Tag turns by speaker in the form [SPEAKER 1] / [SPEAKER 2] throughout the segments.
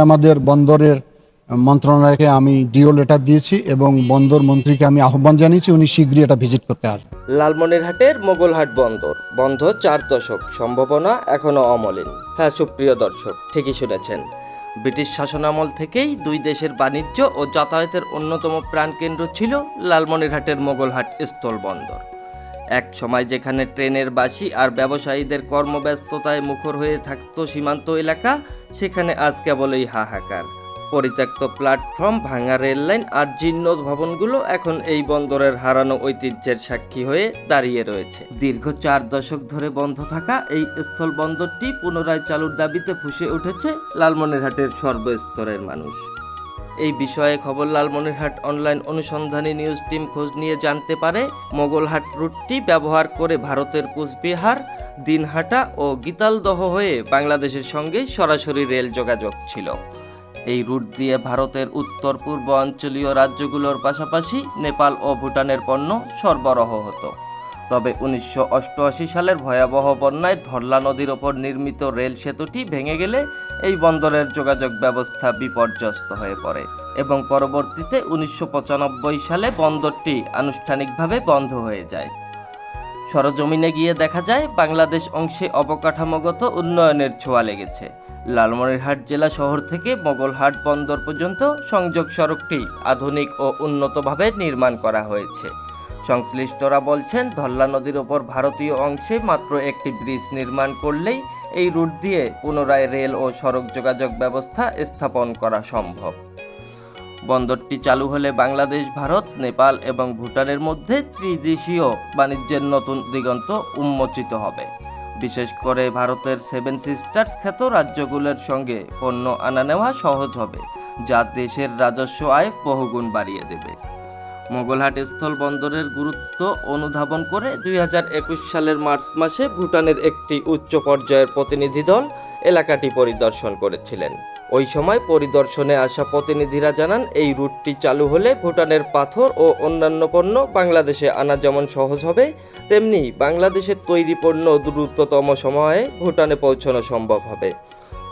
[SPEAKER 1] আমাদের বন্দরের মন্ত্রণালয়কে আমি ডিও লেটার দিয়েছি এবং বন্দর মন্ত্রীকে আমি আহ্বান জানিয়েছি উনি শীঘ্রই এটা ভিজিট করতে আসবেন।
[SPEAKER 2] লালমনিরহাটের মোগলহাট বন্দর বন্ধ 4 দশক, সম্ভাবনা এখনো অমলিন। হ্যাঁ সুপ্রিয় দর্শক, ঠিকই শুনেছেন। ব্রিটিশ শাসনামল থেকেই দুই দেশের বাণিজ্য ও যাতায়াতের অন্যতম প্রাণকেন্দ্র ছিল লালমনিরহাটের মোগলহাট স্থল বন্দর। এক সময় যেখানে ট্রেনের বাসি আর ব্যবসায়ীদের কর্মব্যস্ততায় মুখর হয়ে থাকতো সীমান্ত এলাকা, সেখানে আজ কেবলই হাহাকার। পরিত্যক্ত প্ল্যাটফর্ম, ভাঙা রেল লাইন আর জীর্ণ ভবনগুলো এখন এই বন্দরের হারানো ঐতিহ্যের সাক্ষী হয়ে দাঁড়িয়ে রয়েছে। দীর্ঘ 4 দশক ধরে বন্ধ থাকা এই স্থল বন্দরটি পুনরায় চালুর দাবিতে ফুঁসে উঠেছে লালমনিরহাটের সর্বস্তরের মানুষ। এই বিষয়ে খবর লালমনিরহাট অনলাইন অনুসন্ধানী নিউজ টিম খোঁজ নিয়ে জানতে পারে মোগলহাট রুটটি ব্যবহার করে ভারতের কোচবিহার, দিনহাটা ও গীতালদহ হয়ে বাংলাদেশের সঙ্গে সরাসরি রেল যোগাযোগ ছিল। এই রুট দিয়ে ভারতের উত্তর পূর্ব অঞ্চলীয় রাজ্যগুলোর পাশাপাশি নেপাল ও ভুটানের পণ্য সরবরাহ হতো। তবে 1988 সালের ভয়াবহ বন্যায় ধরলা নদীর ওপর নির্মিত রেল সেতুটি ভেঙে গেলে এই বন্দরের যোগাযোগ ব্যবস্থা বিপর্যস্ত হয়ে পড়ে এবং পরবর্তীতে 1995 সালে বন্দরটি আনুষ্ঠানিকভাবে বন্ধ হয়ে যায়। সরজমিনে গিয়ে দেখা যায় বাংলাদেশ অংশে অবকাঠামোগত উন্নয়নের ছোঁয়া লেগেছে। লালমনিরহাট জেলা শহর থেকে মোগলহাট বন্দর পর্যন্ত সংযোগ সড়কটি আধুনিক ও উন্নতভাবে নির্মাণ করা হয়েছে। সংশ্লিষ্টরা বলছেন, ধরলা নদীর ওপর ভারতীয় অংশে মাত্র একটি ব্রিজ নির্মাণ করলেই এই রুট দিয়ে পুনরায় রেল ও সড়ক যোগাযোগ ব্যবস্থা স্থাপন করা সম্ভব। বন্দরটি চালু হলে বাংলাদেশ, ভারত, নেপাল এবং ভুটানের মধ্যে ত্রিদেশীয় বাণিজ্যের নতুন দিগন্ত উন্মোচিত হবে। বিশেষ করে ভারতের 7 সিস্টার্স খ্যাত রাজ্যগুলোর সঙ্গে পণ্য আনা নেওয়া সহজ হবে, যা দেশের রাজস্ব আয় বহুগুণ বাড়িয়ে দেবে। মোগলহাট স্থল বন্দরের গুরুত্ব অনুধাবন করে 2021 সালের মার্চ মাসে ভুটানের একটি উচ্চ পর্যায়ের প্রতিনিধি দল এলাকাটি পরিদর্শন করেছিলেন। ওই সময় পরিদর্শনে আসা প্রতিনিধিরা জানান, এই রুটটি চালু হলে ভুটানের পাথর ও অন্যান্য পণ্য বাংলাদেশে আনা যেমন সহজ হবে, তেমনি বাংলাদেশের তৈরি পণ্য দ্রুততম সময়ে ভুটানে পৌঁছানো সম্ভব হবে।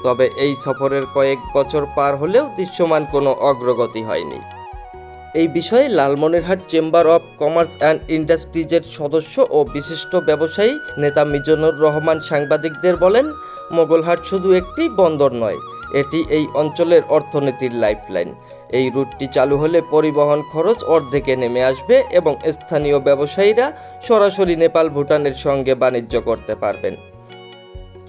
[SPEAKER 2] তবে এই সফরের কয়েক বছর পার হলেও দৃশ্যমান কোনো অগ্রগতি হয়নি। এই বিষয়ে Lalmonirhat chamber of commerce and ইন্ডাস্ট্রিজের সদস্য ও বিশিষ্ট ব্যবসায়ী নেতা মিজানুর রহমান সাংবাদিকদের বলেন, মোগলহাট শুধু একটি বন্দর নয়, এটি এই অঞ্চলের অর্থনীতির লাইফলাইন। এই রুটটি চালু হলে পরিবহন খরচ অর্ধেকে নেমে আসবে এবং স্থানীয় ব্যবসায়ীরা সরাসরি নেপাল, ভুটানের সঙ্গে বাণিজ্য করতে পারবেন।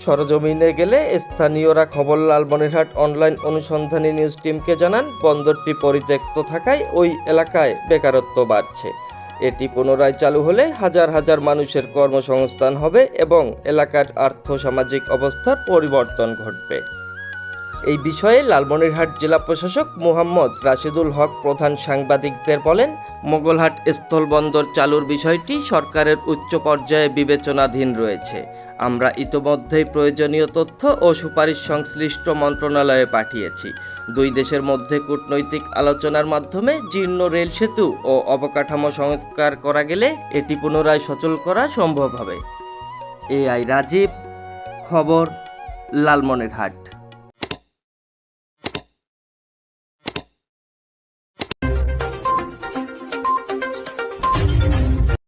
[SPEAKER 2] সরজমিনে গেলে স্থানীয়রা খবর লালমনিরহাট অনলাইন অনুসন্ধানী নিউজ টিমকে জানান, বন্দরটি পরিত্যক্ত থাকায় ওই এলাকায় বেকারত্ব বাড়ছে। এটি পুনরায় চালু হলে হাজার হাজার মানুষের কর্মসংস্থান হবে এবং এলাকার আর্থসামাজিক অবস্থার পরিবর্তন ঘটবে। এই বিষয়ে লালমনিরহাট জেলা প্রশাসক মোহাম্মদ রাশিদুল হক প্রধান সাংবাদিকদের বলেন, মোগলহাট স্থলবন্দর চালুর বিষয়টি সরকারের উচ্চ পর্যায়ে বিবেচনাধীন রয়েছে। আমরা ইতোমধ্যেই প্রয়োজনীয় তথ্য ও সুপারিশ সংশ্লিষ্ট মন্ত্রণালয়ে পাঠিয়েছি। দুই দেশের মধ্যে কূটনৈতিক আলোচনার মাধ্যমে জীর্ণ রেল সেতু ও অবকাঠামো সংস্কার করা গেলে এটি পুনরায় সচল করা সম্ভব হবে। AI রাজীব, খবর লালমনিরহাট।